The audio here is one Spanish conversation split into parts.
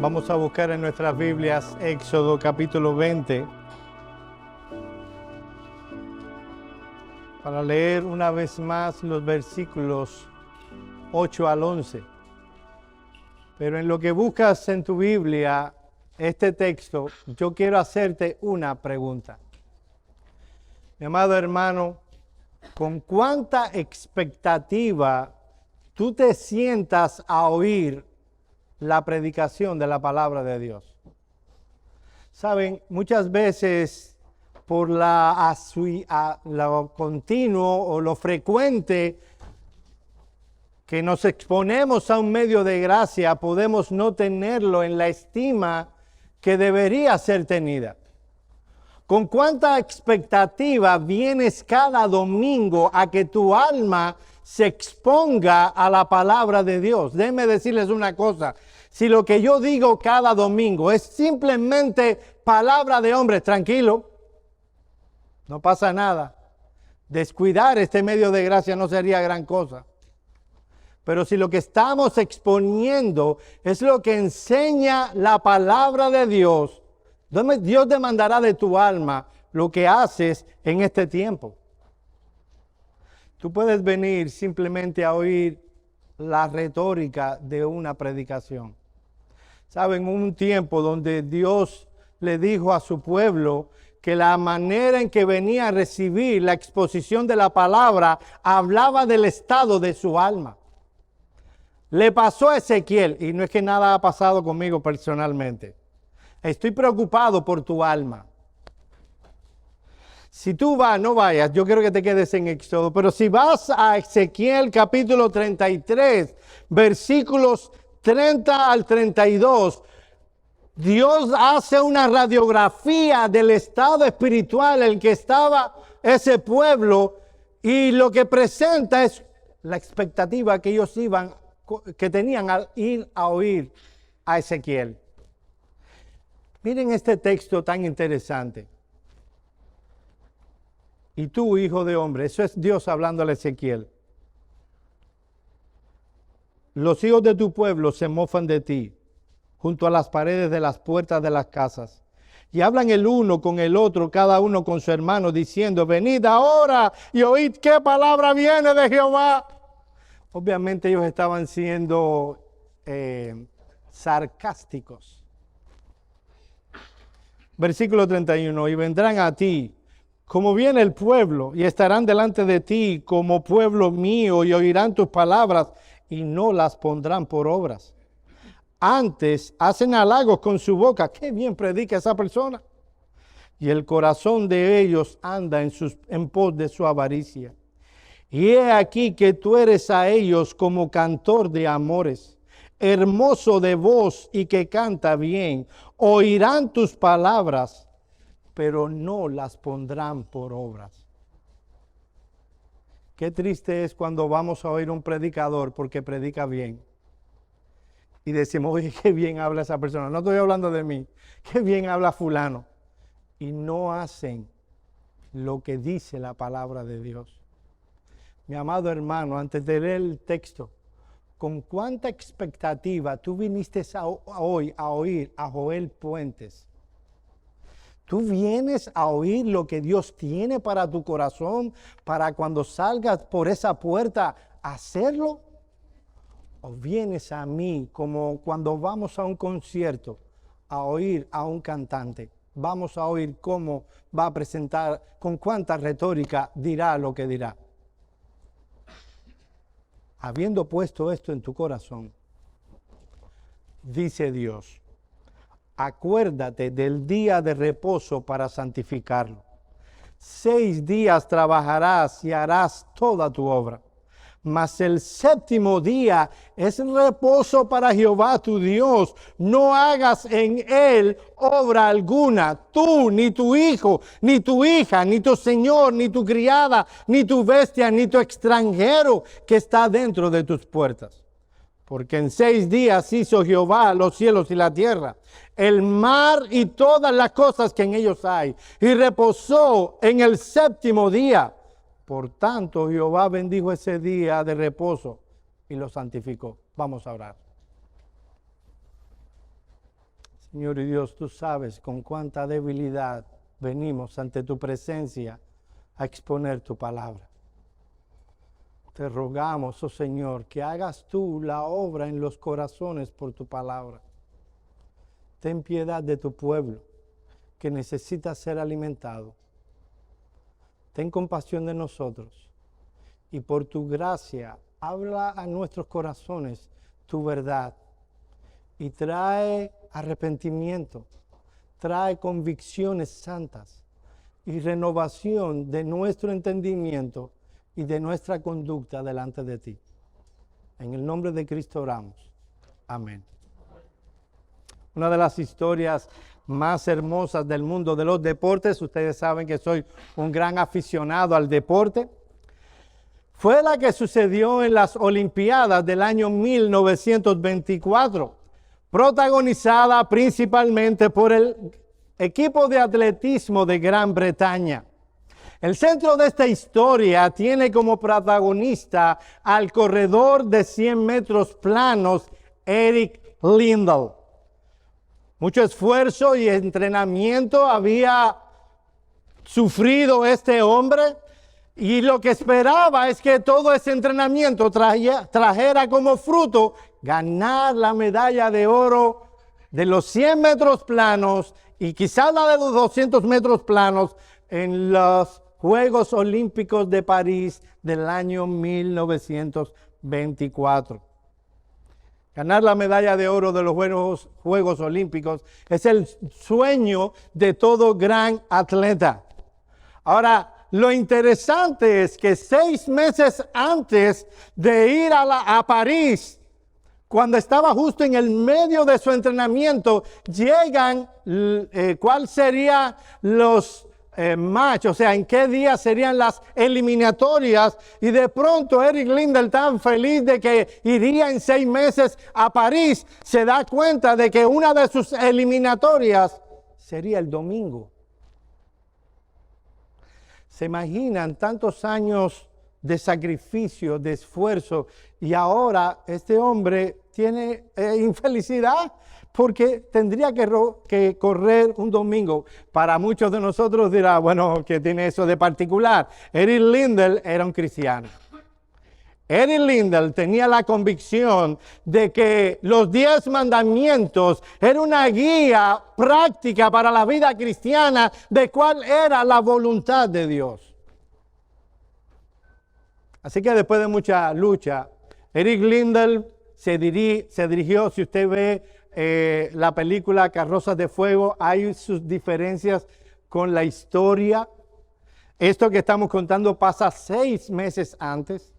Vamos a buscar en nuestras Biblias Éxodo capítulo 20 para leer una vez más los versículos 8 al 11. Pero en lo que buscas en tu Biblia este texto, yo quiero hacerte una pregunta. Mi amado hermano, ¿con cuánta expectativa tú te sientas a oír la predicación de la palabra de Dios? Saben, muchas veces por lo continuo o lo frecuente que nos exponemos a un medio de gracia, podemos no tenerlo en la estima que debería ser tenida. ¿Con cuánta expectativa vienes cada domingo a que tu alma se exponga a la palabra de Dios? Déjenme decirles una cosa. Si lo que yo digo cada domingo es simplemente palabra de hombres, tranquilo, no pasa nada. Descuidar este medio de gracia no sería gran cosa. Pero si lo que estamos exponiendo es lo que enseña la palabra de Dios, Dios demandará de tu alma lo que haces en este tiempo. Tú puedes venir simplemente a oír la retórica de una predicación. Saben, un tiempo donde Dios le dijo a su pueblo que la manera en que venía a recibir la exposición de la palabra hablaba del estado de su alma. Le pasó a Ezequiel, y no es que nada ha pasado conmigo personalmente. Estoy preocupado por tu alma. Si tú vas, no vayas, yo quiero que te quedes en Éxodo, pero si vas a Ezequiel capítulo 33, versículos 30 al 32, Dios hace una radiografía del estado espiritual en el que estaba ese pueblo y lo que presenta es la expectativa que ellos que tenían al ir a oír a Ezequiel. Miren este texto tan interesante. Y tú, hijo de hombre, eso es Dios hablando a Ezequiel. Los hijos de tu pueblo se mofan de ti, junto a las paredes de las puertas de las casas. Y hablan el uno con el otro, cada uno con su hermano, diciendo, venid ahora y oíd qué palabra viene de Jehová. Obviamente ellos estaban siendo sarcásticos. Versículo 31, y vendrán a ti, como viene el pueblo, y estarán delante de ti como pueblo mío, y oirán tus palabras, y no las pondrán por obras. Antes hacen halagos con su boca, qué bien predica esa persona, y el corazón de ellos anda en pos de su avaricia. Y he aquí que tú eres a ellos como cantor de amores, hermoso de voz y que canta bien. Oirán tus palabras, pero no las pondrán por obras. Qué triste es cuando vamos a oír un predicador porque predica bien. Y decimos, oye, qué bien habla esa persona. No estoy hablando de mí. Qué bien habla fulano. Y no hacen lo que dice la palabra de Dios. Mi amado hermano, antes de leer el texto, ¿con cuánta expectativa tú viniste hoy a oír a Joel Puentes? ¿Tú vienes a oír lo que Dios tiene para tu corazón, para cuando salgas por esa puerta hacerlo? ¿O vienes a mí como cuando vamos a un concierto a oír a un cantante? Vamos a oír cómo va a presentar, con cuánta retórica dirá lo que dirá. Habiendo puesto esto en tu corazón, dice Dios, acuérdate del día de reposo para santificarlo. 6 días trabajarás y harás toda tu obra. Mas el séptimo día es reposo para Jehová tu Dios. No hagas en él obra alguna, tú, ni tu hijo, ni tu hija, ni tu señor, ni tu criada, ni tu bestia, ni tu extranjero que está dentro de tus puertas. Porque en 6 días hizo Jehová los cielos y la tierra, el mar y todas las cosas que en ellos hay, y reposó en el séptimo día. Por tanto, Jehová bendijo ese día de reposo y lo santificó. Vamos a orar. Señor y Dios, tú sabes con cuánta debilidad venimos ante tu presencia a exponer tu palabra. Te rogamos, oh Señor, que hagas tú la obra en los corazones por tu palabra. Ten piedad de tu pueblo que necesita ser alimentado. Ten compasión de nosotros y por tu gracia habla a nuestros corazones tu verdad y trae arrepentimiento, trae convicciones santas y renovación de nuestro entendimiento y de nuestra conducta delante de ti. En el nombre de Cristo oramos. Amén. Una de las historias más hermosas del mundo de los deportes, ustedes saben que soy un gran aficionado al deporte, fue la que sucedió en las Olimpiadas del año 1924, protagonizada principalmente por el equipo de atletismo de Gran Bretaña. El centro de esta historia tiene como protagonista al corredor de 100 metros planos, Eric Liddell. Mucho esfuerzo y entrenamiento había sufrido este hombre y lo que esperaba es que todo ese entrenamiento trajera como fruto ganar la medalla de oro de los 100 metros planos y quizás la de los 200 metros planos en los Juegos Olímpicos de París del año 1924. Ganar la medalla de oro de los Juegos Olímpicos es el sueño de todo gran atleta. Ahora, lo interesante es que 6 meses antes de ir a París, cuando estaba justo en el medio de su entrenamiento, llegan, ¿cuál serían los match? O sea, ¿en qué día serían las eliminatorias? Y de pronto Eric Liddell, tan feliz de que iría en 6 meses a París, se da cuenta de que una de sus eliminatorias sería el domingo. ¿Se imaginan tantos años de sacrificio, de esfuerzo, y ahora este hombre tiene infelicidad porque tendría que correr un domingo? Para muchos de nosotros dirá, bueno, ¿qué tiene eso de particular? Eric Liddell era un cristiano. Eric Liddell tenía la convicción de que los 10 mandamientos eran una guía práctica para la vida cristiana de cuál era la voluntad de Dios. Así que después de mucha lucha, Eric Liddell se dirigió, si usted ve la película Carrozas de Fuego, hay sus diferencias con la historia. Esto que estamos contando pasa 6 meses antes.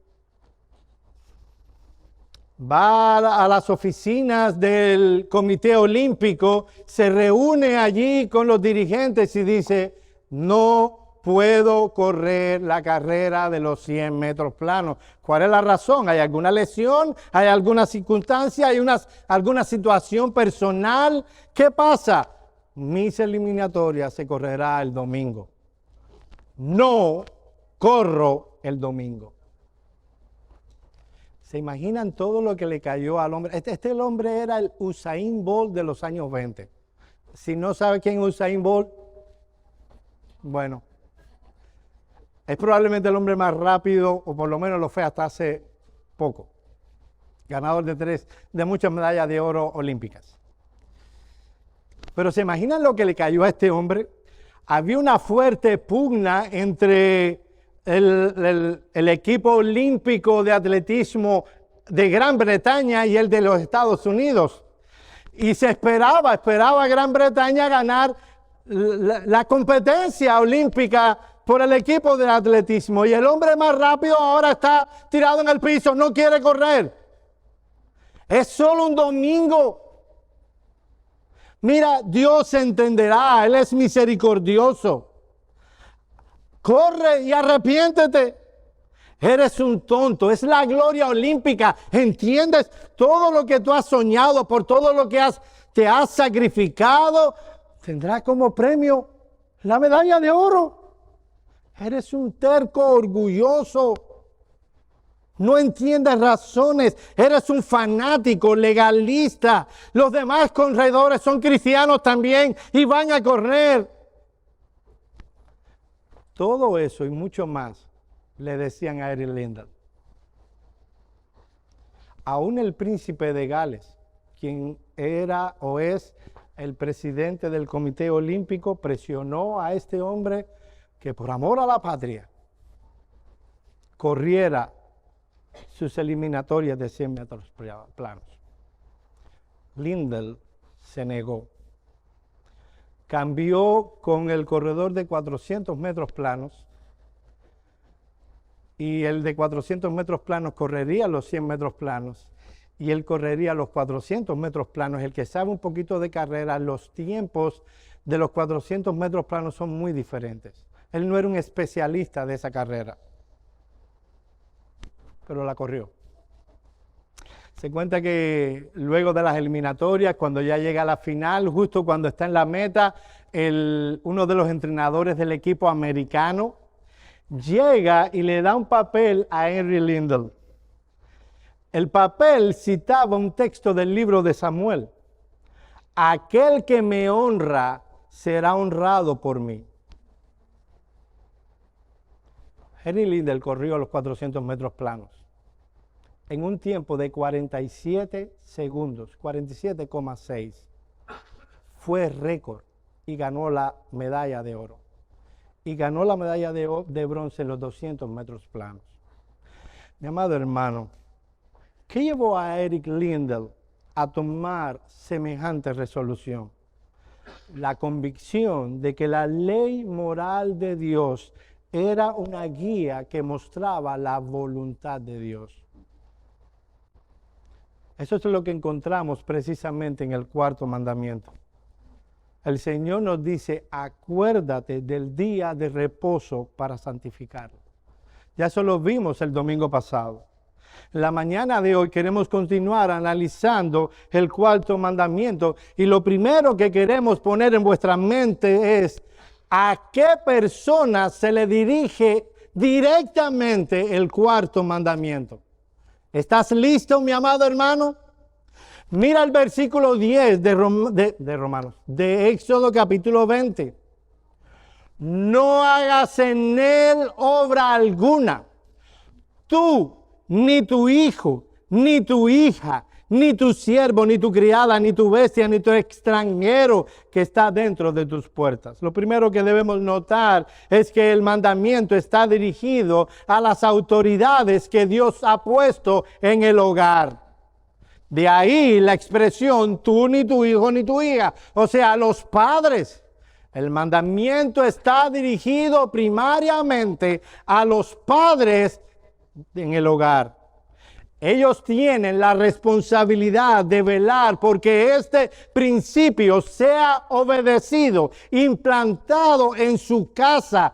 Va a las oficinas del Comité Olímpico, se reúne allí con los dirigentes y dice, no puedo correr la carrera de los 100 metros planos. ¿Cuál es la razón? ¿Hay alguna lesión? ¿Hay alguna circunstancia? ¿Hay alguna situación personal? ¿Qué pasa? Mis eliminatorias se correrá el domingo. No corro el domingo. ¿Se imaginan todo lo que le cayó al hombre? Este hombre era el Usain Bolt de los años 20. Si no sabe quién es Usain Bolt, bueno, es probablemente el hombre más rápido, o por lo menos lo fue hasta hace poco. Ganador de muchas medallas de oro olímpicas. Pero ¿se imaginan lo que le cayó a este hombre? Había una fuerte pugna entre el equipo olímpico de atletismo de Gran Bretaña y el de los Estados Unidos. Y se esperaba Gran Bretaña ganar la competencia olímpica por el equipo de atletismo. Y el hombre más rápido ahora está tirado en el piso, no quiere correr. Es solo un domingo. Mira, Dios entenderá, Él es misericordioso. Corre y arrepiéntete. Eres un tonto, es la gloria olímpica. ¿Entiendes? Todo lo que tú has soñado, por todo lo que te has sacrificado, tendrá como premio la medalla de oro. Eres un terco orgulloso. No entiendes razones, eres un fanático, legalista. Los demás corredores son cristianos también y van a correr. Todo eso y mucho más le decían a Eric Liddell. Aún el príncipe de Gales, quien era o es el presidente del Comité Olímpico, presionó a este hombre que por amor a la patria corriera sus eliminatorias de 100 metros planos. Liddell se negó. Cambió con el corredor de 400 metros planos y el de 400 metros planos correría los 100 metros planos y él correría los 400 metros planos. El que sabe un poquito de carrera, los tiempos de los 400 metros planos son muy diferentes. Él no era un especialista de esa carrera, pero la corrió. Se cuenta que luego de las eliminatorias, cuando ya llega a la final, justo cuando está en la meta, uno de los entrenadores del equipo americano llega y le da un papel a Henry Liddell. El papel citaba un texto del libro de Samuel. Aquel que me honra será honrado por mí. Henry Liddell corrió los 400 metros planos en un tiempo de 47 segundos, 47,6. Fue récord y ganó la medalla de oro. Y ganó la medalla de bronce en los 200 metros planos. Mi amado hermano, ¿qué llevó a Eric Liddell a tomar semejante resolución? La convicción de que la ley moral de Dios era una guía que mostraba la voluntad de Dios. Eso es lo que encontramos precisamente en el cuarto mandamiento. El Señor nos dice, acuérdate del día de reposo para santificarlo. Ya eso lo vimos el domingo pasado. En la mañana de hoy queremos continuar analizando el cuarto mandamiento y lo primero que queremos poner en vuestra mente es ¿a qué persona se le dirige directamente el cuarto mandamiento? ¿Estás listo, mi amado hermano? Mira el versículo 10 de Éxodo capítulo 20. No hagas en él obra alguna, tú, ni tu hijo, ni tu hija, ni tu siervo, ni tu criada, ni tu bestia, ni tu extranjero que está dentro de tus puertas. Lo primero que debemos notar es que el mandamiento está dirigido a las autoridades que Dios ha puesto en el hogar. De ahí la expresión tú, ni tu hijo, ni tu hija, o sea, los padres. El mandamiento está dirigido primariamente a los padres en el hogar. Ellos tienen la responsabilidad de velar porque este principio sea obedecido, implantado en su casa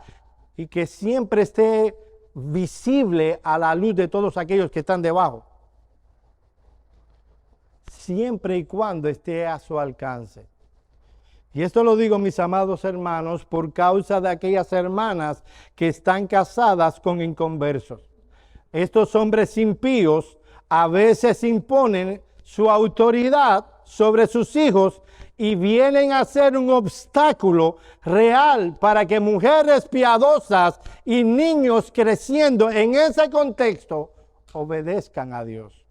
y que siempre esté visible a la luz de todos aquellos que están debajo. Siempre y cuando esté a su alcance. Y esto lo digo, mis amados hermanos, por causa de aquellas hermanas que están casadas con inconversos. Estos hombres impíos a veces imponen su autoridad sobre sus hijos y vienen a ser un obstáculo real para que mujeres piadosas y niños creciendo en ese contexto obedezcan a Dios.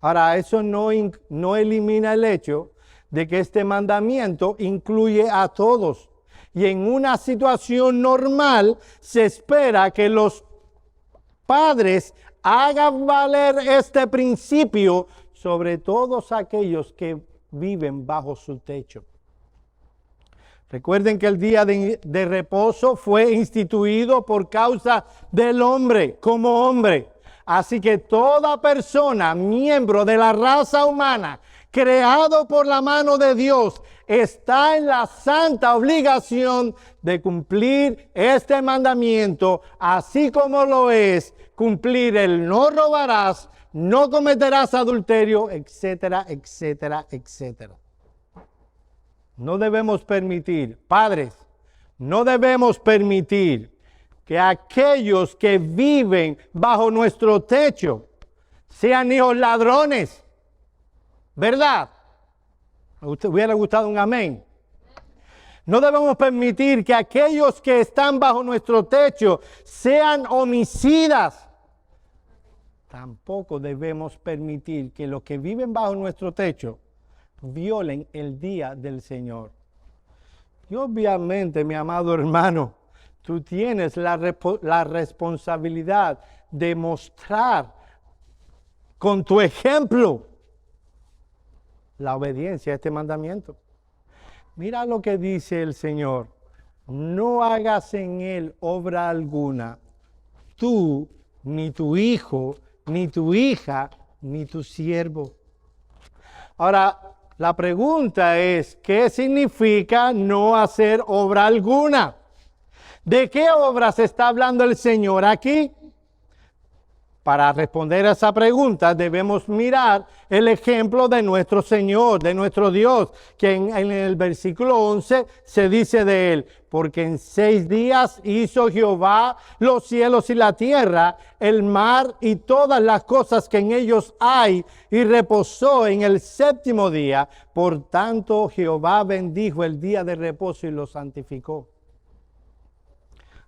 Ahora, eso no elimina el hecho de que este mandamiento incluye a todos. Y en una situación normal se espera que los padres hagan valer este principio sobre todos aquellos que viven bajo su techo. Recuerden que el día de reposo fue instituido por causa del hombre, como hombre. Así que toda persona, miembro de la raza humana, creado por la mano de Dios, está en la santa obligación de cumplir este mandamiento, así como lo es cumplir el no robarás, no cometerás adulterio, etcétera, etcétera, etcétera. No debemos permitir, padres, no debemos permitir que aquellos que viven bajo nuestro techo sean hijos ladrones. ¿Verdad? ¿Me hubiera gustado un amén? No debemos permitir que aquellos que están bajo nuestro techo sean homicidas. Tampoco debemos permitir que los que viven bajo nuestro techo violen el día del Señor. Y obviamente, mi amado hermano, tú tienes la responsabilidad de mostrar con tu ejemplo la obediencia a este mandamiento. Mira lo que dice el Señor: no hagas en él obra alguna, tú, ni tu hijo, ni tu hija, ni tu siervo. Ahora, la pregunta es, ¿qué significa no hacer obra alguna? ¿De qué obras está hablando el Señor aquí? Para responder a esa pregunta debemos mirar el ejemplo de nuestro Señor, de nuestro Dios, que en el versículo 11 se dice de él: porque en 6 días hizo Jehová los cielos y la tierra, el mar y todas las cosas que en ellos hay, y reposó en el 7º día. Por tanto, Jehová bendijo el día de reposo y lo santificó.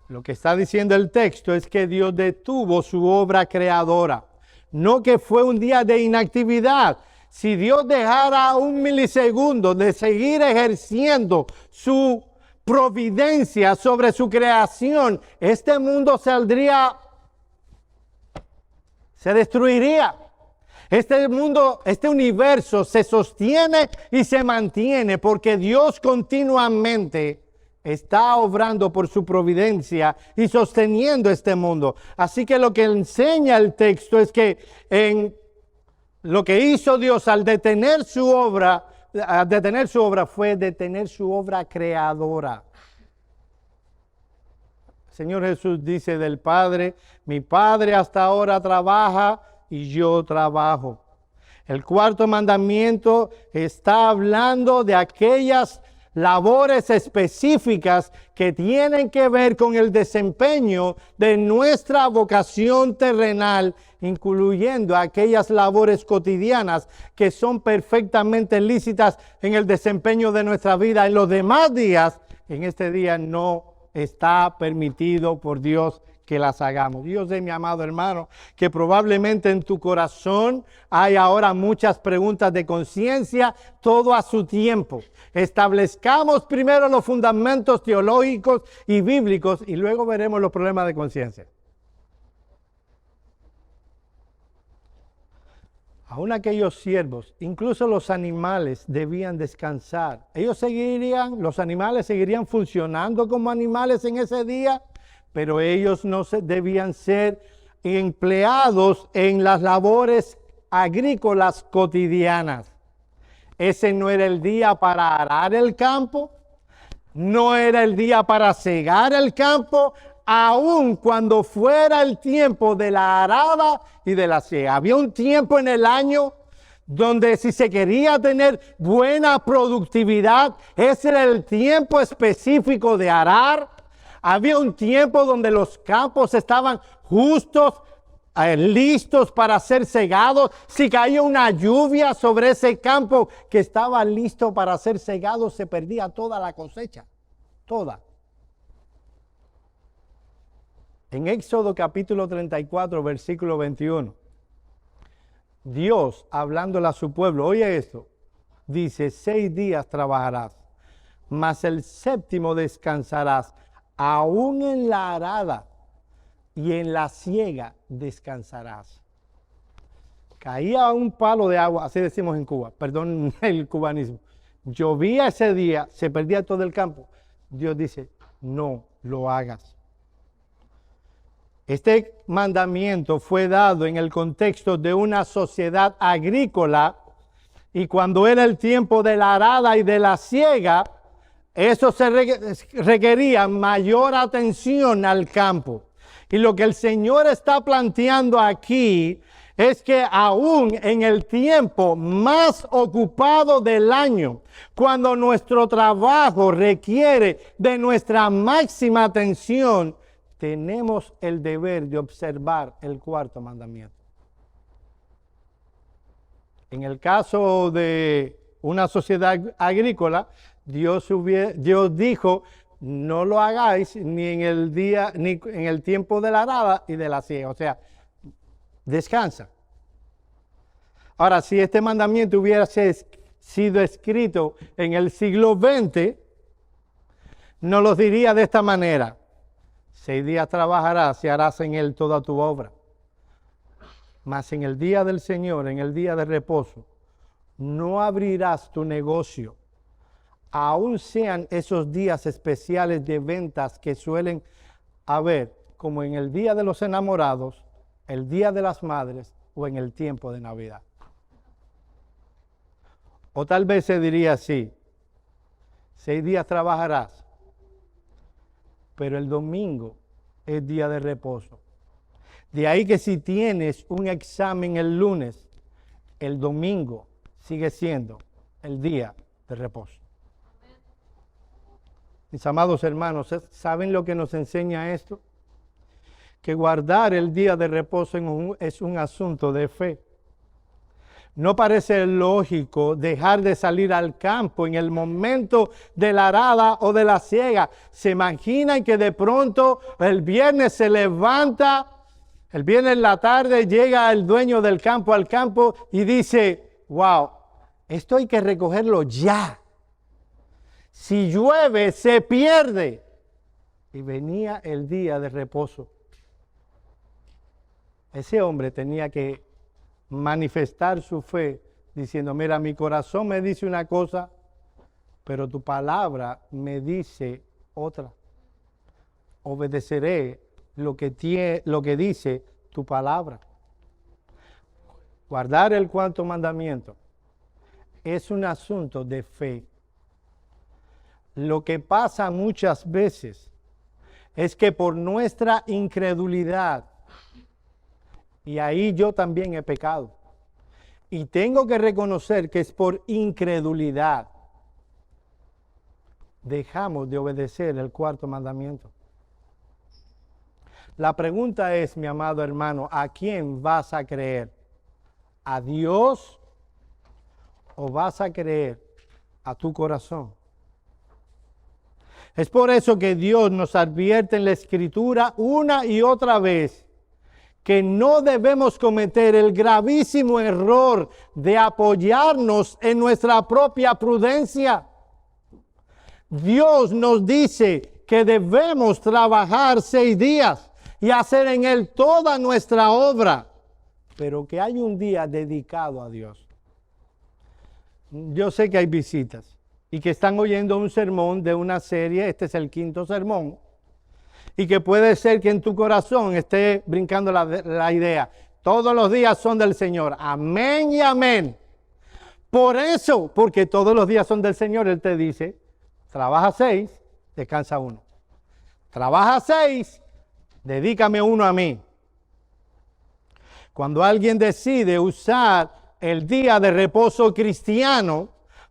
Lo que está diciendo el texto es que Dios detuvo su obra creadora, no que fue un día de inactividad. Si Dios dejara un milisegundo de seguir ejerciendo su providencia sobre su creación, este mundo se destruiría. Este mundo, este universo se sostiene y se mantiene porque Dios continuamente está obrando por su providencia y sosteniendo este mundo. Así que lo que enseña el texto es que lo que hizo Dios al detener su obra fue detener su obra creadora. El Señor Jesús dice del Padre: mi Padre hasta ahora trabaja y yo trabajo. El 4º mandamiento está hablando de aquellas labores específicas que tienen que ver con el desempeño de nuestra vocación terrenal, incluyendo aquellas labores cotidianas que son perfectamente lícitas en el desempeño de nuestra vida en los demás días. En este día no está permitido por Dios que las hagamos. Yo sé, mi amado hermano, que probablemente en tu corazón hay ahora muchas preguntas de conciencia, todo a su tiempo. Establezcamos primero los fundamentos teológicos y bíblicos y luego veremos los problemas de conciencia. Aún aquellos siervos, incluso los animales, debían descansar. Los animales seguirían funcionando como animales en ese día, pero ellos no debían ser empleados en las labores agrícolas cotidianas. Ese no era el día para arar el campo, no era el día para cegar el campo, aun cuando fuera el tiempo de la arada y de la siega. Había un tiempo en el año donde si se quería tener buena productividad, ese era el tiempo específico de arar. Había un tiempo donde los campos estaban justos, listos para ser cegados. Si caía una lluvia sobre ese campo que estaba listo para ser cegado, se perdía toda la cosecha, toda. En Éxodo capítulo 34, versículo 21, Dios, hablándole a su pueblo, oye esto, dice: 6 días trabajarás, mas el 7º descansarás. Aún en la arada y en la siega descansarás. Caía un palo de agua, así decimos en Cuba, perdón el cubanismo. Llovía ese día, se perdía todo el campo. Dios dice: no lo hagas. Este mandamiento fue dado en el contexto de una sociedad agrícola, y cuando era el tiempo de la arada y de la siega, eso se requería mayor atención al campo. Y lo que el Señor está planteando aquí es que aún en el tiempo más ocupado del año, cuando nuestro trabajo requiere de nuestra máxima atención, tenemos el deber de observar el cuarto mandamiento. En el caso de una sociedad agrícola, Dios dijo, no lo hagáis ni en el tiempo de la arada y de la siega. O sea, descansa. Ahora, si este mandamiento hubiera sido escrito en el siglo XX, nos lo diría de esta manera: 6 días trabajarás y harás en él toda tu obra. Mas en el día del Señor, en el día de reposo, no abrirás tu negocio, aun sean esos días especiales de ventas que suelen haber, como en el día de los enamorados, el día de las madres o en el tiempo de Navidad. O tal vez se diría así: 6 días trabajarás, pero el domingo es día de reposo. De ahí que si tienes un examen el lunes, el domingo sigue siendo el día de reposo. Mis amados hermanos, ¿saben lo que nos enseña esto? Que guardar el día de reposo es un asunto de fe. No parece lógico dejar de salir al campo en el momento de la arada o de la siega. ¿Se imaginan que de pronto el viernes se levanta, el viernes en la tarde llega el dueño del campo al campo y dice, wow, esto hay que recogerlo ya. Si llueve, se pierde. Y venía el día de reposo. Ese hombre tenía que manifestar su fe diciendo, mira, mi corazón me dice una cosa, pero tu palabra me dice otra. Obedeceré lo que dice tu palabra. Guardar el cuarto mandamiento es un asunto de fe. Lo que pasa muchas veces es que por nuestra incredulidad, y ahí yo también he pecado, y tengo que reconocer que es por incredulidad, dejamos de obedecer el cuarto mandamiento. La pregunta es, mi amado hermano, ¿a quién vas a creer? ¿A Dios o vas a creer a tu corazón? Es por eso que Dios nos advierte en la Escritura una y otra vez que no debemos cometer el gravísimo error de apoyarnos en nuestra propia prudencia. Dios nos dice que debemos trabajar 6 días y hacer en él toda nuestra obra, pero que hay un día dedicado a Dios. Yo sé que hay visitas y que están oyendo un sermón de una serie, este es el 5º sermón, y que puede ser que en tu corazón esté brincando la idea, todos los días son del Señor, amén y amén. Por eso, porque todos los días son del Señor, Él te dice, trabaja 6, descansa 1. Trabaja 6, dedícame 1 a mí. Cuando alguien decide usar el día de reposo cristiano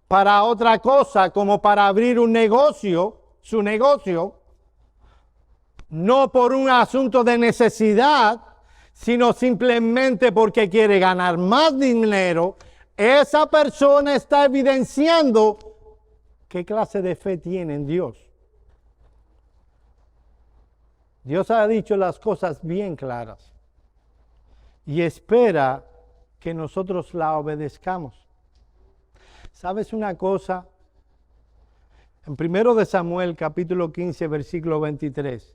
para otra cosa, como para abrir un negocio, su negocio, no por un asunto de necesidad, sino simplemente porque quiere ganar más dinero, esa persona está evidenciando qué clase de fe tiene en Dios. Dios ha dicho las cosas bien claras y espera que nosotros la obedezcamos. ¿Sabes una cosa? En 1 Samuel capítulo 15 versículo 23,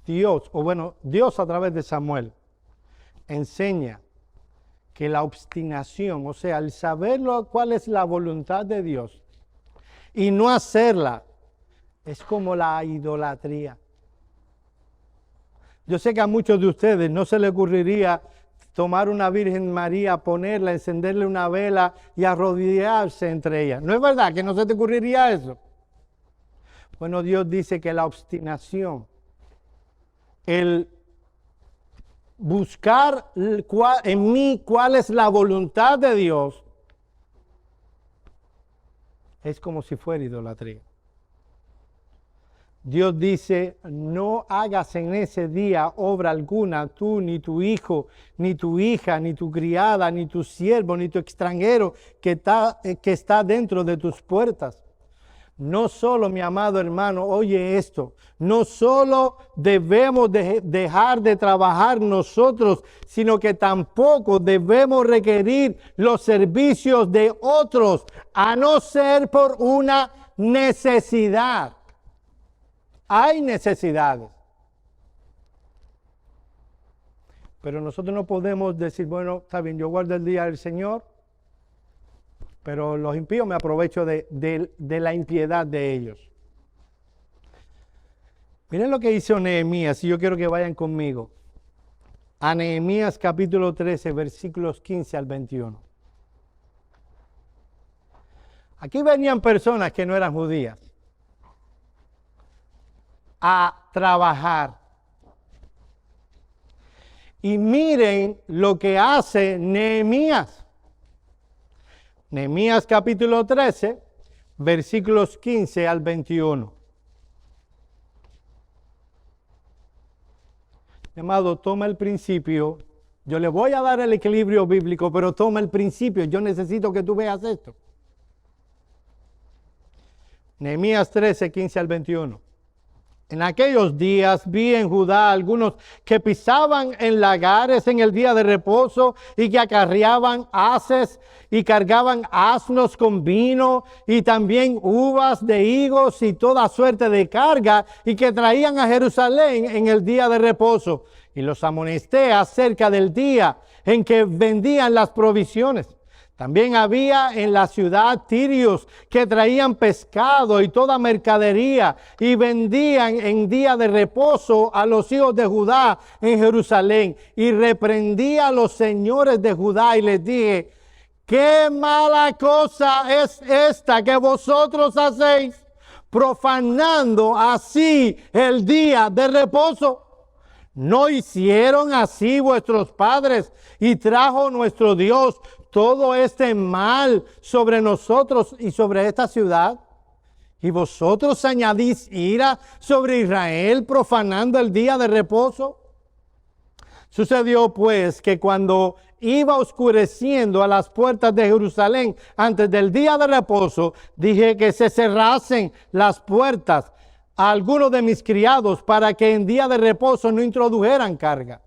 Dios a través de Samuel enseña que la obstinación, o sea, el saber cuál es la voluntad de Dios y no hacerla, es como la idolatría. Yo sé que a muchos de ustedes no se les ocurriría tomar una Virgen María, ponerla, encenderle una vela y arrodillarse entre ellas. ¿No es verdad que no se te ocurriría eso? Bueno, Dios dice que la obstinación, el buscar en mí cuál es la voluntad de Dios, es como si fuera idolatría. Dios dice, no hagas en ese día obra alguna, tú, ni tu hijo, ni tu hija, ni tu criada, ni tu siervo, ni tu extranjero que está dentro de tus puertas. No solo, mi amado hermano, oye esto, no solo debemos dejar de trabajar nosotros, sino que tampoco debemos requerir los servicios de otros, a no ser por una necesidad. Hay necesidades. Pero nosotros no podemos decir, bueno, está bien, yo guardo el día del Señor, pero los impíos me aprovecho de la impiedad de ellos. Miren lo que hizo Nehemías, y yo quiero que vayan conmigo. A Nehemías capítulo 13, versículos 15 al 21. Aquí venían personas que no eran judías a trabajar. Y miren lo que hace Nehemías. Nehemías capítulo 13, versículos 15 al 21. Amado, toma el principio. Yo le voy a dar el equilibrio bíblico, pero toma el principio. Yo necesito que tú veas esto. Nehemías 13, 15 al 21. En aquellos días vi en Judá algunos que pisaban en lagares en el día de reposo y que acarreaban haces y cargaban asnos con vino y también uvas de higos y toda suerte de carga y que traían a Jerusalén en el día de reposo. Y los amonesté acerca del día en que vendían las provisiones. También había en la ciudad tirios que traían pescado y toda mercadería y vendían en día de reposo a los hijos de Judá en Jerusalén. Y reprendí a los señores de Judá y les dije, ¿qué mala cosa es esta que vosotros hacéis, profanando así el día de reposo? ¿No hicieron así vuestros padres y trajo nuestro Dios todo este mal sobre nosotros y sobre esta ciudad? ¿Y vosotros añadís ira sobre Israel profanando el día de reposo? Sucedió pues que cuando iba oscureciendo a las puertas de Jerusalén antes del día de reposo, dije que se cerrasen las puertas a algunos de mis criados para que en día de reposo no introdujeran carga.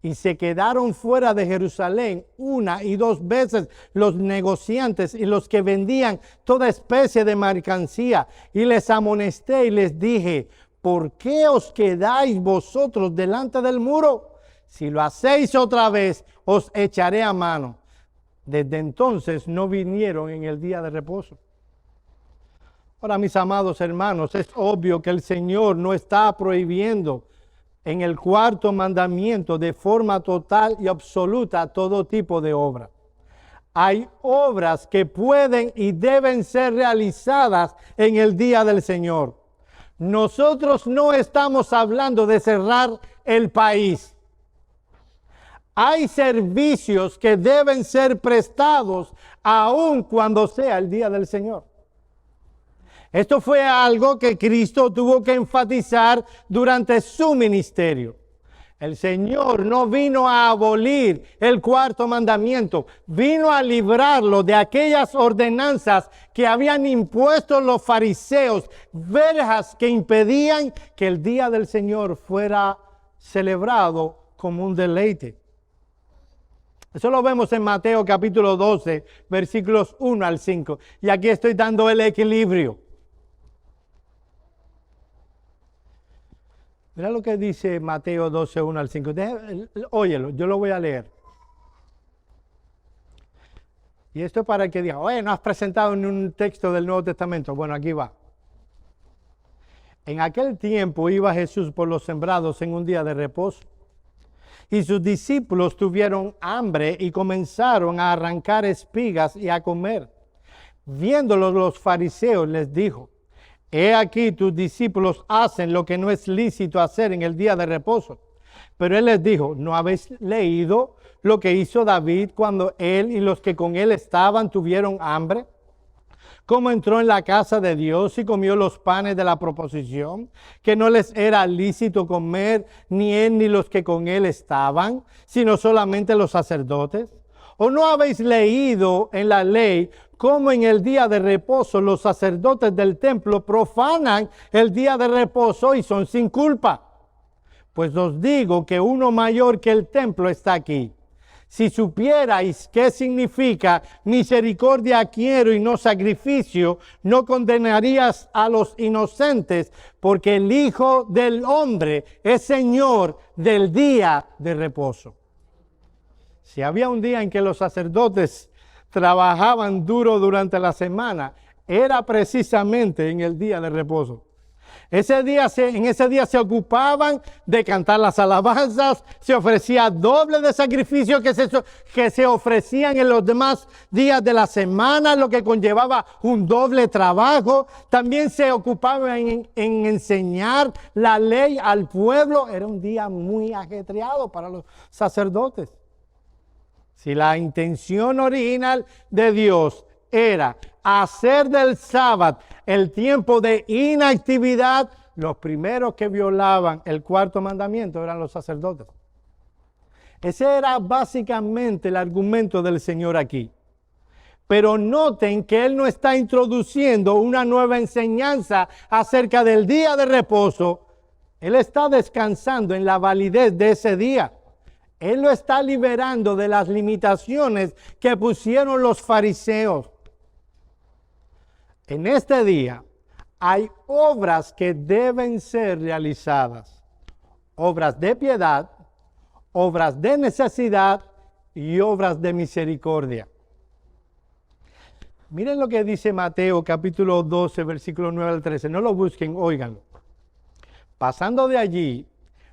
Y se quedaron fuera de Jerusalén 1 y 2 veces los negociantes y los que vendían toda especie de mercancía. Y les amonesté y les dije, ¿por qué os quedáis vosotros delante del muro? Si lo hacéis otra vez, os echaré a mano. Desde entonces no vinieron en el día de reposo. Ahora, mis amados hermanos, es obvio que el Señor no está prohibiendo en el cuarto mandamiento de forma total y absoluta todo tipo de obra. Hay obras que pueden y deben ser realizadas en el día del Señor. Nosotros no estamos hablando de cerrar el país. Hay servicios que deben ser prestados aun cuando sea el día del Señor. Esto fue algo que Cristo tuvo que enfatizar durante su ministerio. El Señor no vino a abolir el cuarto mandamiento, vino a librarlo de aquellas ordenanzas que habían impuesto los fariseos, verjas que impedían que el día del Señor fuera celebrado como un deleite. Eso lo vemos en Mateo capítulo 12, versículos 1 al 5. Y aquí estoy dando el equilibrio. Mira lo que dice Mateo 12, 1 al 5. Óyelo, yo lo voy a leer. Y esto es para el que diga, oye, no has presentado en un texto del Nuevo Testamento. Bueno, aquí va. En aquel tiempo iba Jesús por los sembrados en un día de reposo. Y sus discípulos tuvieron hambre y comenzaron a arrancar espigas y a comer. Viéndolos los fariseos les dijo, he aquí tus discípulos hacen lo que no es lícito hacer en el día de reposo. Pero él les dijo, ¿no habéis leído lo que hizo David cuando él y los que con él estaban tuvieron hambre? cómo entró en la casa de Dios y comió los panes de la proposición, que no les era lícito comer ni él ni los que con él estaban, sino solamente los sacerdotes? ¿O no habéis leído en la ley cómo en el día de reposo los sacerdotes del templo profanan el día de reposo y son sin culpa? Pues os digo que uno mayor que el templo está aquí. Si supierais qué significa misericordia quiero y no sacrificio, no condenarías a los inocentes, porque el Hijo del Hombre es Señor del día de reposo. Si había un día en que los sacerdotes trabajaban duro durante la semana, era precisamente en el día de reposo. En ese día se ocupaban de cantar las alabanzas, se ofrecía doble de sacrificios que se ofrecían en los demás días de la semana, lo que conllevaba un doble trabajo. También se ocupaban en enseñar la ley al pueblo. Era un día muy ajetreado para los sacerdotes. Si la intención original de Dios era hacer del sábado el tiempo de inactividad, los primeros que violaban el cuarto mandamiento eran los sacerdotes. Ese era básicamente el argumento del Señor aquí. Pero noten que Él no está introduciendo una nueva enseñanza acerca del día de reposo. Él está descansando en la validez de ese día. Él lo está liberando de las limitaciones que pusieron los fariseos. En este día hay obras que deben ser realizadas. Obras de piedad, obras de necesidad y obras de misericordia. Miren lo que dice Mateo capítulo 12, versículo 9 al 13. No lo busquen, óiganlo. Pasando de allí,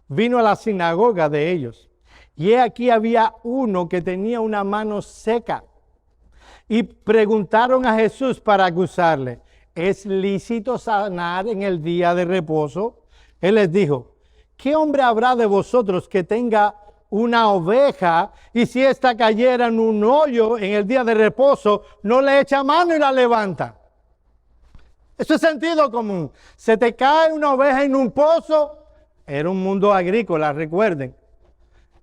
vino a la sinagoga de ellos. Y he aquí había uno que tenía una mano seca. Y preguntaron a Jesús para acusarle: ¿es lícito sanar en el día de reposo? Él les dijo: ¿qué hombre habrá de vosotros que tenga una oveja y si ésta cayera en un hoyo en el día de reposo, no le echa mano y la levanta? Eso es sentido común. Se te cae una oveja en un pozo. Era un mundo agrícola, recuerden.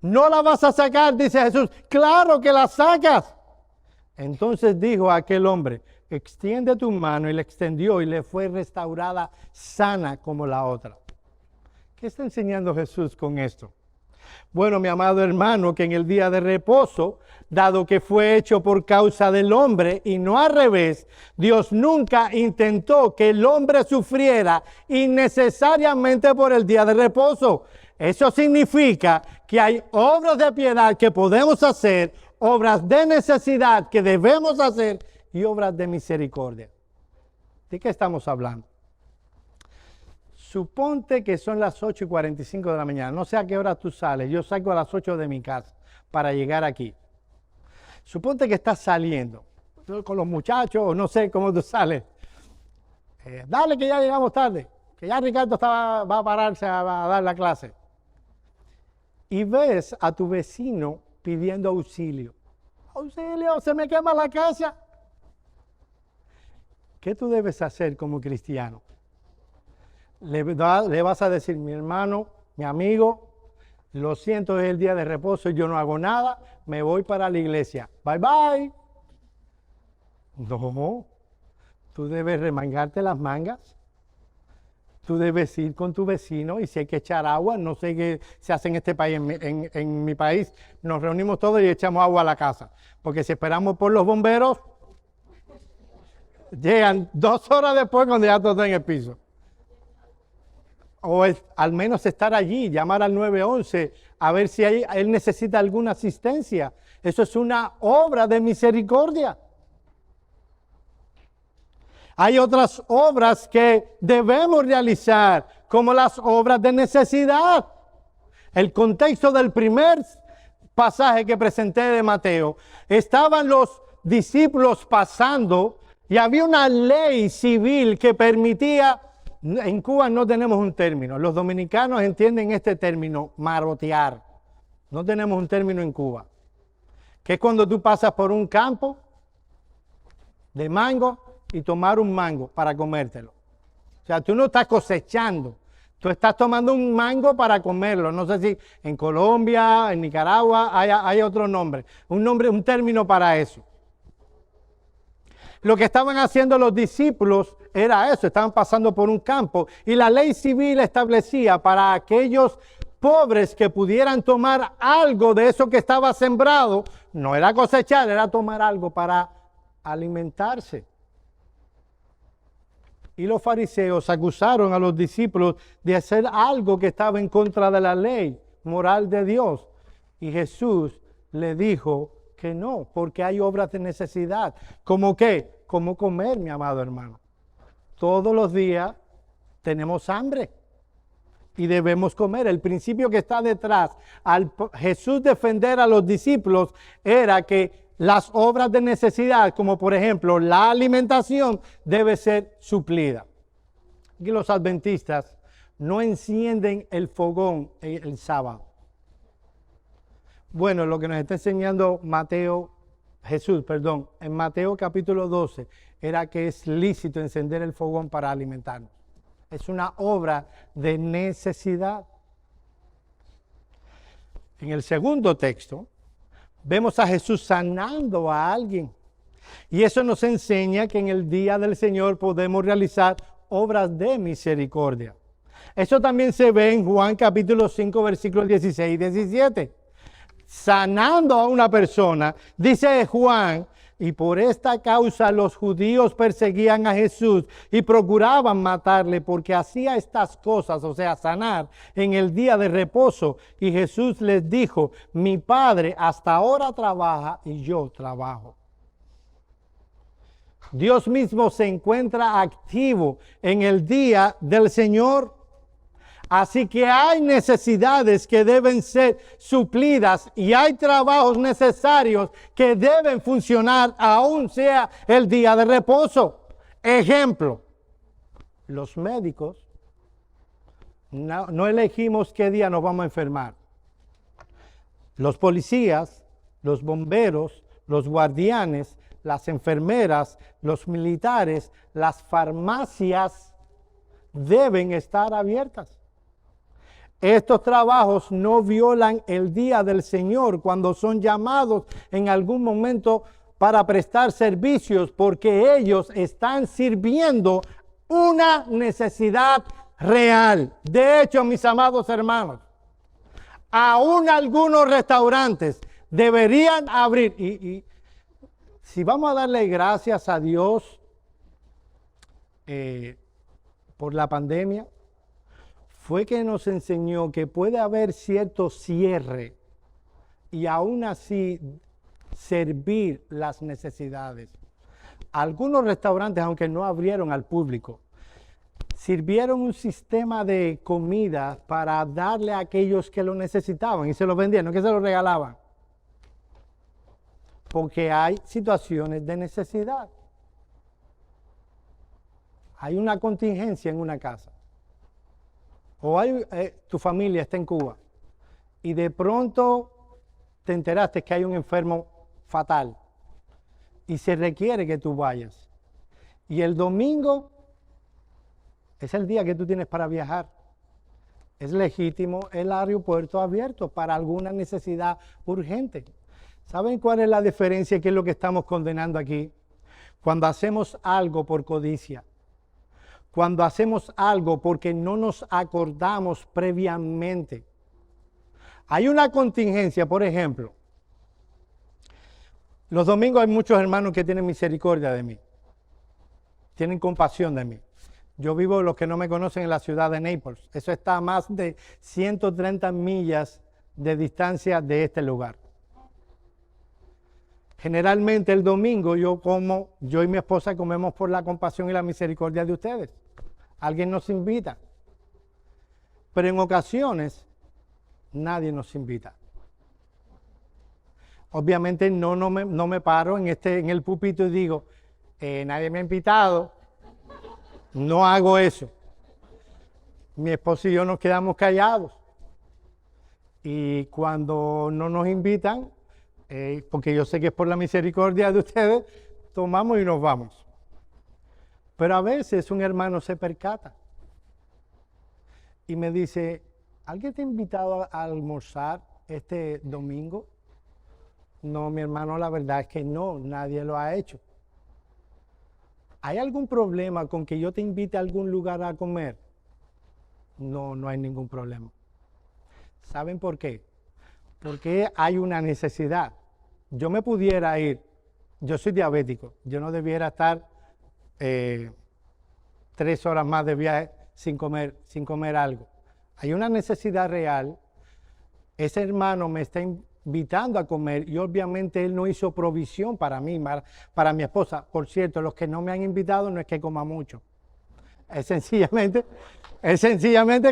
¿No la vas a sacar?, dice Jesús. ¡Claro que la sacas! Entonces dijo a aquel hombre: extiende tu mano, y le extendió y le fue restaurada sana como la otra. ¿Qué está enseñando Jesús con esto? Bueno, mi amado hermano, que en el día de reposo, dado que fue hecho por causa del hombre y no al revés, Dios nunca intentó que el hombre sufriera innecesariamente por el día de reposo. Eso significa que hay obras de piedad que podemos hacer, obras de necesidad que debemos hacer y obras de misericordia. ¿De qué estamos hablando? Suponte que son las 8:45 de la mañana. No sé a qué hora tú sales. Yo salgo a las 8 de mi casa para llegar aquí. Suponte que estás saliendo con los muchachos, o no sé cómo tú sales. Dale que ya llegamos tarde, que ya Ricardo va a pararse a dar la clase. Y ves a tu vecino pidiendo auxilio. ¡Auxilio! ¡Se me quema la casa! ¿Qué tú debes hacer como cristiano? Le vas a decir: mi hermano, mi amigo, lo siento, es el día de reposo, yo no hago nada, me voy para la iglesia. Bye, bye. No, tú debes remangarte las mangas. Tú debes ir con tu vecino, y si hay que echar agua, no sé qué se hace en este país, en mi país, nos reunimos todos y echamos agua a la casa. Porque si esperamos por los bomberos, llegan 2 horas después cuando ya todo está en el piso. O al menos estar allí, llamar al 911, a ver si él necesita alguna asistencia. Eso es una obra de misericordia. Hay otras obras que debemos realizar, como las obras de necesidad. El contexto del primer pasaje que presenté de Mateo, estaban los discípulos pasando y había una ley civil que permitía. En Cuba no tenemos un término. Los dominicanos entienden este término: marotear. No tenemos un término en Cuba. Que es cuando tú pasas por un campo de mango y tomar un mango para comértelo. O sea, tú no estás cosechando, tú estás tomando un mango para comerlo. No sé si en Colombia, en Nicaragua hay otro nombre, un término para eso. Lo que estaban haciendo los discípulos era eso, estaban pasando por un campo y la ley civil establecía para aquellos pobres que pudieran tomar algo de eso que estaba sembrado, no era cosechar, era tomar algo para alimentarse. Y los fariseos acusaron a los discípulos de hacer algo que estaba en contra de la ley moral de Dios. Y Jesús le dijo que no, porque hay obras de necesidad. ¿Cómo qué? Como comer, mi amado hermano. Todos los días tenemos hambre y debemos comer. El principio que está detrás al Jesús defender a los discípulos era que las obras de necesidad, como por ejemplo la alimentación, debe ser suplida. Aquí los adventistas no encienden el fogón el sábado. Bueno, lo que nos está enseñando Jesús, en Mateo capítulo 12, era que es lícito encender el fogón para alimentarnos. Es una obra de necesidad. En el segundo texto, vemos a Jesús sanando a alguien. Y eso nos enseña que en el día del Señor podemos realizar obras de misericordia. Eso también se ve en Juan capítulo 5, versículos 16 y 17. Sanando a una persona, dice Juan, y por esta causa los judíos perseguían a Jesús y procuraban matarle porque hacía estas cosas, o sea, sanar en el día de reposo. Y Jesús les dijo, mi Padre hasta ahora trabaja y yo trabajo. Dios mismo se encuentra activo en el día del Señor. Así que hay necesidades que deben ser suplidas y hay trabajos necesarios que deben funcionar aún sea el día de reposo. Ejemplo, los médicos no elegimos qué día nos vamos a enfermar. Los policías, los bomberos, los guardianes, las enfermeras, los militares, las farmacias deben estar abiertas. Estos trabajos no violan el día del Señor cuando son llamados en algún momento para prestar servicios, porque ellos están sirviendo una necesidad real. De hecho, mis amados hermanos, aún algunos restaurantes deberían abrir. Y si vamos a darle gracias a Dios por la pandemia, fue que nos enseñó que puede haber cierto cierre y aún así servir las necesidades. Algunos restaurantes, aunque no abrieron al público, sirvieron un sistema de comida para darle a aquellos que lo necesitaban y se lo vendían, no que se lo regalaban. Porque hay situaciones de necesidad. Hay una contingencia en una casa. O tu familia está en Cuba y de pronto te enteraste que hay un enfermo fatal y se requiere que tú vayas. Y el domingo es el día que tú tienes para viajar. Es legítimo el aeropuerto abierto para alguna necesidad urgente. ¿Saben cuál es la diferencia? ¿Qué es lo que estamos condenando aquí? Cuando hacemos algo por codicia. Cuando hacemos algo porque no nos acordamos previamente. Hay una contingencia, por ejemplo. Los domingos hay muchos hermanos que tienen misericordia de mí. Tienen compasión de mí. Yo vivo, los que no me conocen, en la ciudad de Naples. Eso está a más de 130 millas de distancia de este lugar. Generalmente el domingo yo y mi esposa comemos por la compasión y la misericordia de ustedes. Alguien nos invita. Pero en ocasiones nadie nos invita. Obviamente no me paro en el púlpito y digo, nadie me ha invitado. No hago eso. Mi esposa y yo nos quedamos callados. Y cuando no nos invitan, porque yo sé que es por la misericordia de ustedes, tomamos y nos vamos. Pero a veces un hermano se percata y me dice, ¿alguien te ha invitado a almorzar este domingo? No, mi hermano, la verdad es que no, nadie lo ha hecho. ¿Hay algún problema con que yo te invite a algún lugar a comer? No, no hay ningún problema. ¿Saben por qué? Porque hay una necesidad. Yo me pudiera ir, yo soy diabético, yo no debiera estar 3 horas más de viaje sin comer algo. Hay una necesidad real. Ese hermano me está invitando a comer y obviamente él no hizo provisión para mí, para mi esposa. Por cierto, los que no me han invitado no es que coma mucho. Es sencillamente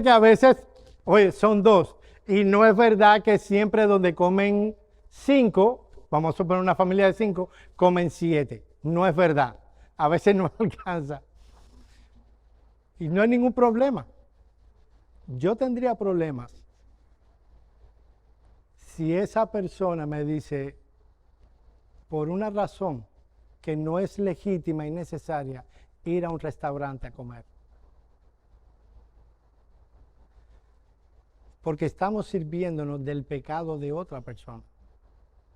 que a veces, oye, son 2. Y no es verdad que siempre donde comen 5, vamos a suponer una familia de 5, comen 7. No es verdad. A veces no alcanza. Y no hay ningún problema. Yo tendría problemas si esa persona me dice, por una razón que no es legítima y necesaria, ir a un restaurante a comer. Porque estamos sirviéndonos del pecado de otra persona.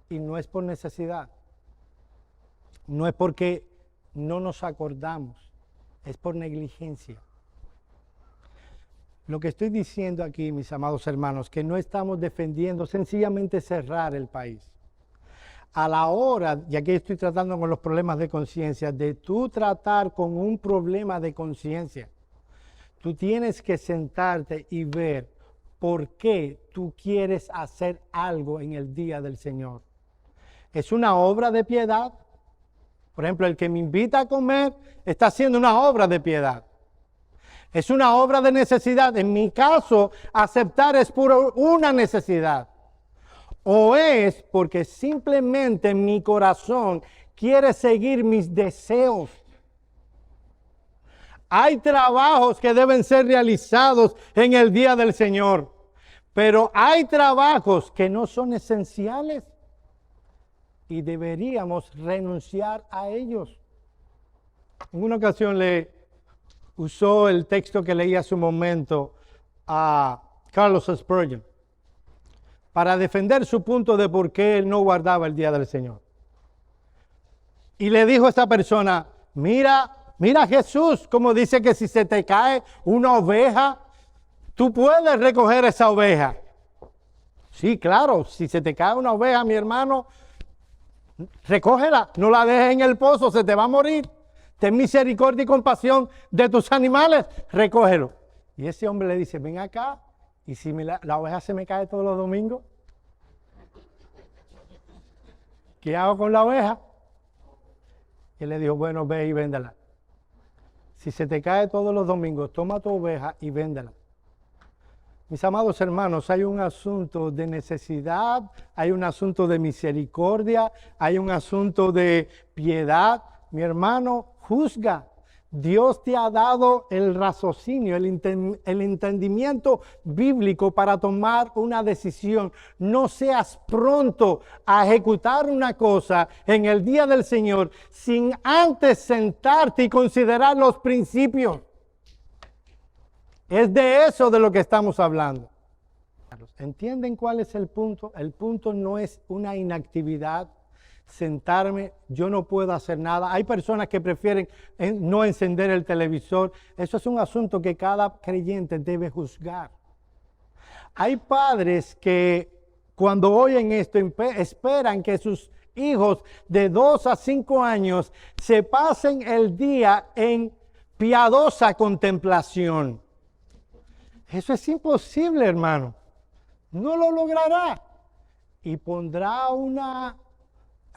Y no es por necesidad. No es porque no nos acordamos. Es por negligencia. Lo que estoy diciendo aquí, mis amados hermanos, que no estamos defendiendo sencillamente cerrar el país. A la hora, y aquí estoy tratando con los problemas de conciencia, de tú tratar con un problema de conciencia, tú tienes que sentarte y ver por qué tú quieres hacer algo en el día del Señor. ¿Es una obra de piedad? Por ejemplo, el que me invita a comer está haciendo una obra de piedad. Es una obra de necesidad. En mi caso, aceptar es por una necesidad. O es porque simplemente mi corazón quiere seguir mis deseos. Hay trabajos que deben ser realizados en el día del Señor, pero hay trabajos que no son esenciales y deberíamos renunciar a ellos. En una ocasión usó el texto que leí hace un momento a Carlos Spurgeon para defender su punto de por qué él no guardaba el día del Señor. Y le dijo a esta persona, mira Jesús, como dice que si se te cae una oveja, tú puedes recoger esa oveja. Sí, claro, si se te cae una oveja, mi hermano, recógela, no la dejes en el pozo, se te va a morir. Ten misericordia y compasión de tus animales, recógelo. Y ese hombre le dice, ven acá, y si la oveja se me cae todos los domingos, ¿qué hago con la oveja? Y él le dijo, bueno, ve y véndela. Si se te cae todos los domingos, toma tu oveja y véndela. Mis amados hermanos, hay un asunto de necesidad, hay un asunto de misericordia, hay un asunto de piedad. Mi hermano, juzga. Dios te ha dado el raciocinio, el entendimiento bíblico para tomar una decisión. No seas pronto a ejecutar una cosa en el día del Señor sin antes sentarte y considerar los principios. Es de eso de lo que estamos hablando. ¿Entienden cuál es el punto? El punto no es una inactividad. Sentarme, yo no puedo hacer nada. Hay personas que prefieren no encender el televisor. Eso es un asunto que cada creyente debe juzgar. Hay padres que cuando oyen esto esperan que sus hijos de 2 a 5 años se pasen el día en piadosa contemplación. Eso es imposible, hermano. No lo logrará. Y pondrá una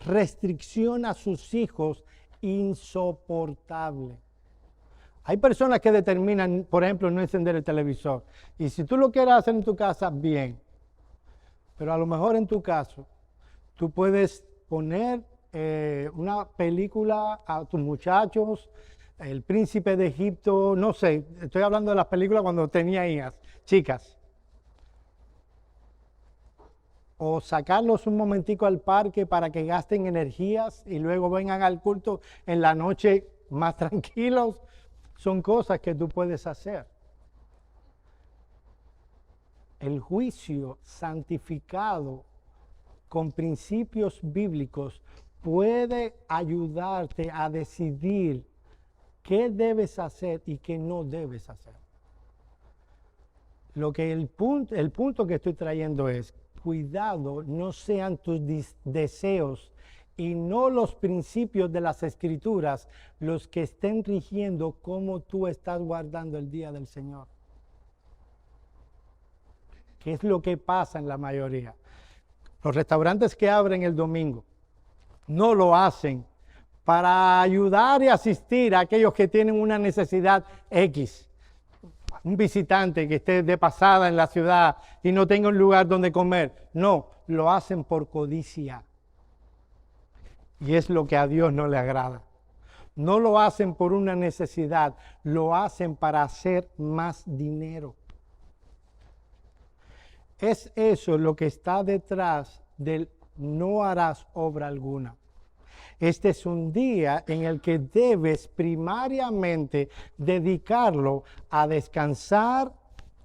restricción a sus hijos insoportable. Hay personas que determinan, por ejemplo, no encender el televisor. Y si tú lo quieres hacer en tu casa, bien. Pero a lo mejor en tu caso, tú puedes poner una película a tus muchachos, El Príncipe de Egipto, no sé, estoy hablando de las películas cuando tenía hijas, chicas. O sacarlos un momentico al parque para que gasten energías y luego vengan al culto en la noche más tranquilos, son cosas que tú puedes hacer. El juicio santificado con principios bíblicos puede ayudarte a decidir qué debes hacer y qué no debes hacer. El punto que estoy trayendo es, cuidado, no sean tus deseos y no los principios de las Escrituras los que estén rigiendo cómo tú estás guardando el día del Señor. ¿Qué es lo que pasa en la mayoría? Los restaurantes que abren el domingo no lo hacen para ayudar y asistir a aquellos que tienen una necesidad X. Un visitante que esté de pasada en la ciudad y no tenga un lugar donde comer. No, lo hacen por codicia. Y es lo que a Dios no le agrada. No lo hacen por una necesidad, lo hacen para hacer más dinero. Es eso lo que está detrás del no harás obra alguna. Este es un día en el que debes primariamente dedicarlo a descansar,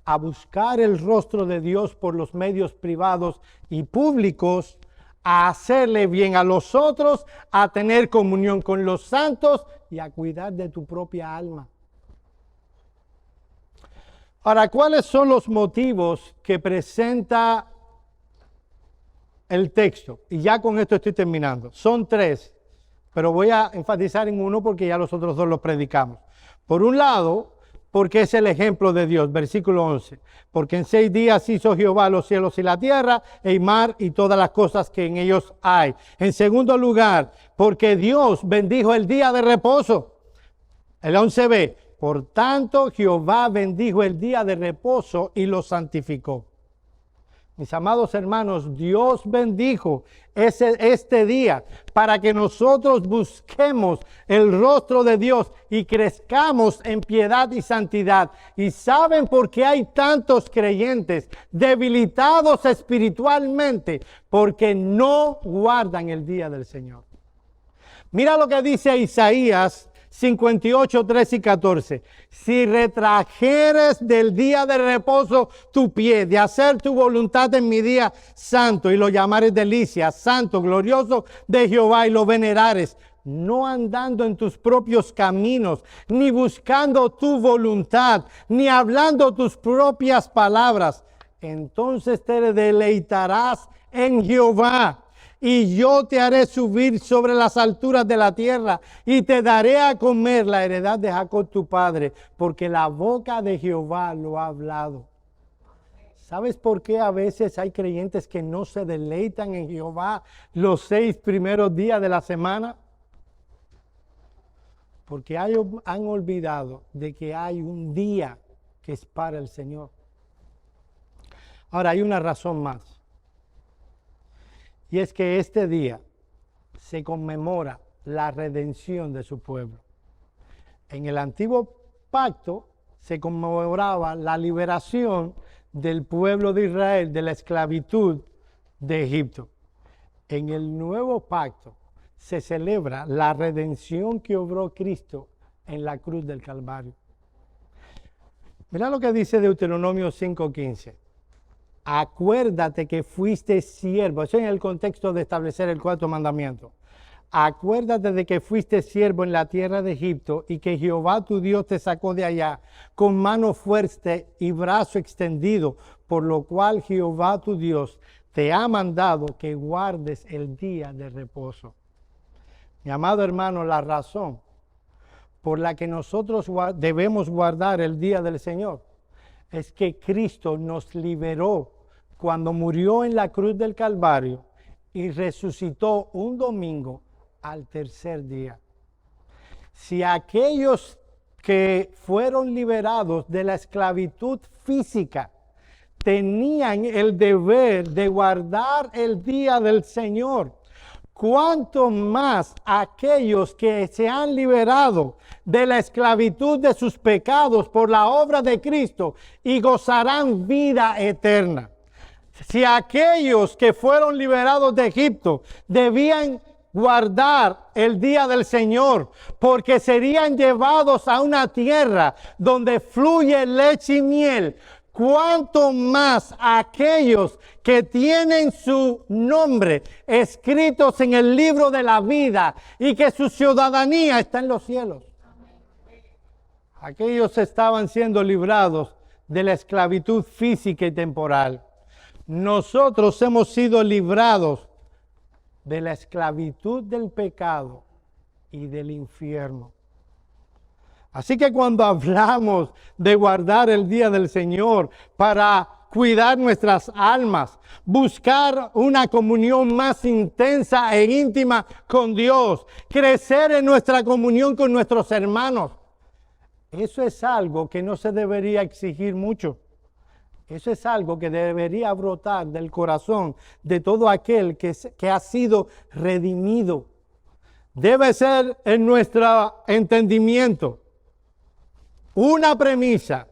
a buscar el rostro de Dios por los medios privados y públicos, a hacerle bien a los otros, a tener comunión con los santos y a cuidar de tu propia alma. Ahora, ¿cuáles son los motivos que presenta el texto? Y ya con esto estoy terminando. Son 3, pero voy a enfatizar en uno porque ya los otros 2 los predicamos. Por un lado, porque es el ejemplo de Dios, versículo 11. Porque en 6 días hizo Jehová los cielos y la tierra, el mar y todas las cosas que en ellos hay. En segundo lugar, porque Dios bendijo el día de reposo. El 11b. Por tanto, Jehová bendijo el día de reposo y lo santificó. Mis amados hermanos, Dios bendijo este día para que nosotros busquemos el rostro de Dios y crezcamos en piedad y santidad. ¿Y saben por qué hay tantos creyentes debilitados espiritualmente? Porque no guardan el día del Señor. Mira lo que dice Isaías 58, 3 y 14. Si retrajeres del día de reposo tu pie, de hacer tu voluntad en mi día santo, y lo llamares delicia, santo, glorioso de Jehová, y lo venerares, no andando en tus propios caminos, ni buscando tu voluntad, ni hablando tus propias palabras, entonces te deleitarás en Jehová. Y yo te haré subir sobre las alturas de la tierra y te daré a comer la heredad de Jacob tu padre, porque la boca de Jehová lo ha hablado. ¿Sabes por qué a veces hay creyentes que no se deleitan en Jehová los 6 primeros días de la semana? Porque han olvidado de que hay un día que es para el Señor. Ahora hay una razón más. Y es que este día se conmemora la redención de su pueblo. En el antiguo pacto se conmemoraba la liberación del pueblo de Israel de la esclavitud de Egipto. En el nuevo pacto se celebra la redención que obró Cristo en la cruz del Calvario. Mira lo que dice Deuteronomio 5:15. Acuérdate que fuiste siervo. Eso en el contexto de establecer el 4º mandamiento. Acuérdate de que fuiste siervo en la tierra de Egipto y que Jehová tu Dios te sacó de allá con mano fuerte y brazo extendido, por lo cual Jehová tu Dios te ha mandado que guardes el día de reposo. Mi amado hermano, la razón por la que nosotros debemos guardar el día del Señor es que Cristo nos liberó cuando murió en la cruz del Calvario y resucitó un domingo al 3er día. Si aquellos que fueron liberados de la esclavitud física tenían el deber de guardar el día del Señor, cuánto más aquellos que se han liberado de la esclavitud de sus pecados por la obra de Cristo y gozarán vida eterna. Si aquellos que fueron liberados de Egipto debían guardar el día del Señor, porque serían llevados a una tierra donde fluye leche y miel. Cuanto más aquellos que tienen su nombre escritos en el libro de la vida y que su ciudadanía está en los cielos. Aquellos estaban siendo librados de la esclavitud física y temporal. Nosotros hemos sido librados de la esclavitud del pecado y del infierno. Así que cuando hablamos de guardar el día del Señor para cuidar nuestras almas, buscar una comunión más intensa e íntima con Dios, crecer en nuestra comunión con nuestros hermanos, eso es algo que no se debería exigir mucho. Eso es algo que debería brotar del corazón de todo aquel que ha sido redimido. Debe ser en nuestro entendimiento una premisa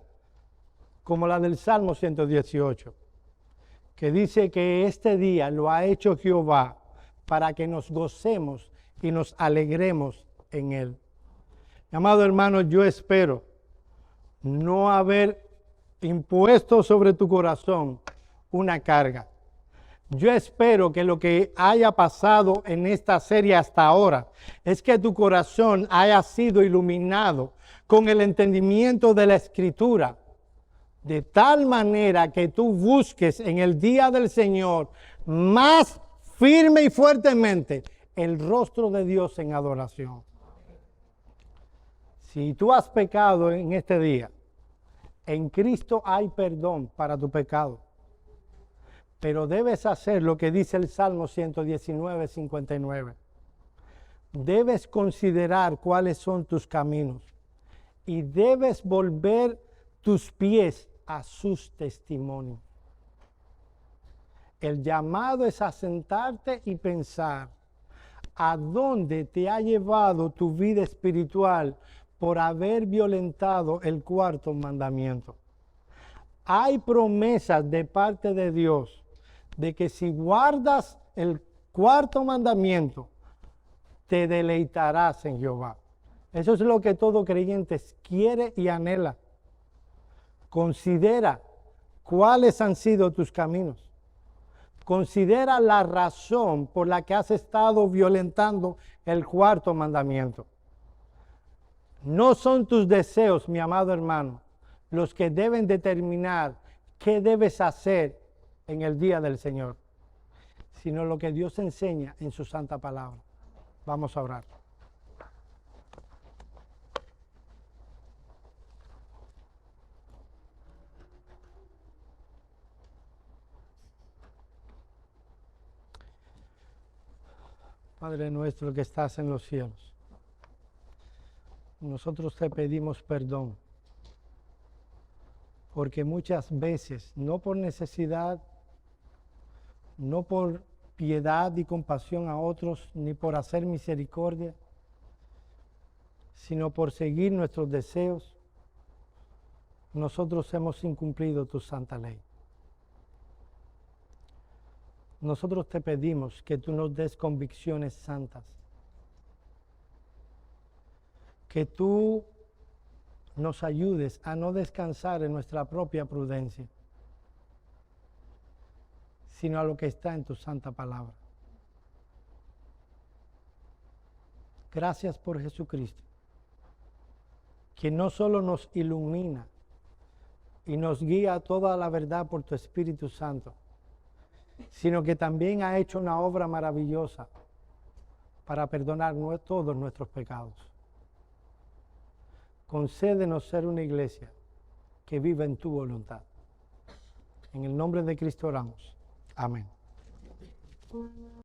como la del Salmo 118, que dice que este día lo ha hecho Jehová para que nos gocemos y nos alegremos en él. Amado hermano, yo espero no haber impuesto sobre tu corazón una carga. Yo espero que lo que haya pasado en esta serie hasta ahora es que tu corazón haya sido iluminado con el entendimiento de la Escritura, de tal manera que tú busques en el día del Señor más firme y fuertemente el rostro de Dios en adoración. Si tú has pecado en este día, en Cristo hay perdón para tu pecado. Pero debes hacer lo que dice el Salmo 119, 59. Debes considerar cuáles son tus caminos y debes volver tus pies a sus testimonios. El llamado es a sentarte y pensar a dónde te ha llevado tu vida espiritual por haber violentado el cuarto mandamiento. Hay promesas de parte de Dios de que si guardas el cuarto mandamiento, te deleitarás en Jehová. Eso es lo que todo creyente quiere y anhela. Considera cuáles han sido tus caminos. Considera la razón por la que has estado violentando el cuarto mandamiento. No son tus deseos, mi amado hermano, los que deben determinar qué debes hacer en el día del Señor, sino lo que Dios enseña en su santa palabra. Vamos a orar. Padre nuestro que estás en los cielos, nosotros te pedimos perdón, porque muchas veces, no por necesidad, no por piedad y compasión a otros, ni por hacer misericordia, sino por seguir nuestros deseos, nosotros hemos incumplido tu santa ley. Nosotros te pedimos que tú nos des convicciones santas, que tú nos ayudes a no descansar en nuestra propia prudencia, sino a lo que está en tu santa palabra. Gracias por Jesucristo, que no solo nos ilumina y nos guía a toda la verdad por tu Espíritu Santo, sino que también ha hecho una obra maravillosa para perdonar todos nuestros pecados. Concédenos ser una iglesia que viva en tu voluntad. En el nombre de Cristo oramos. Amén.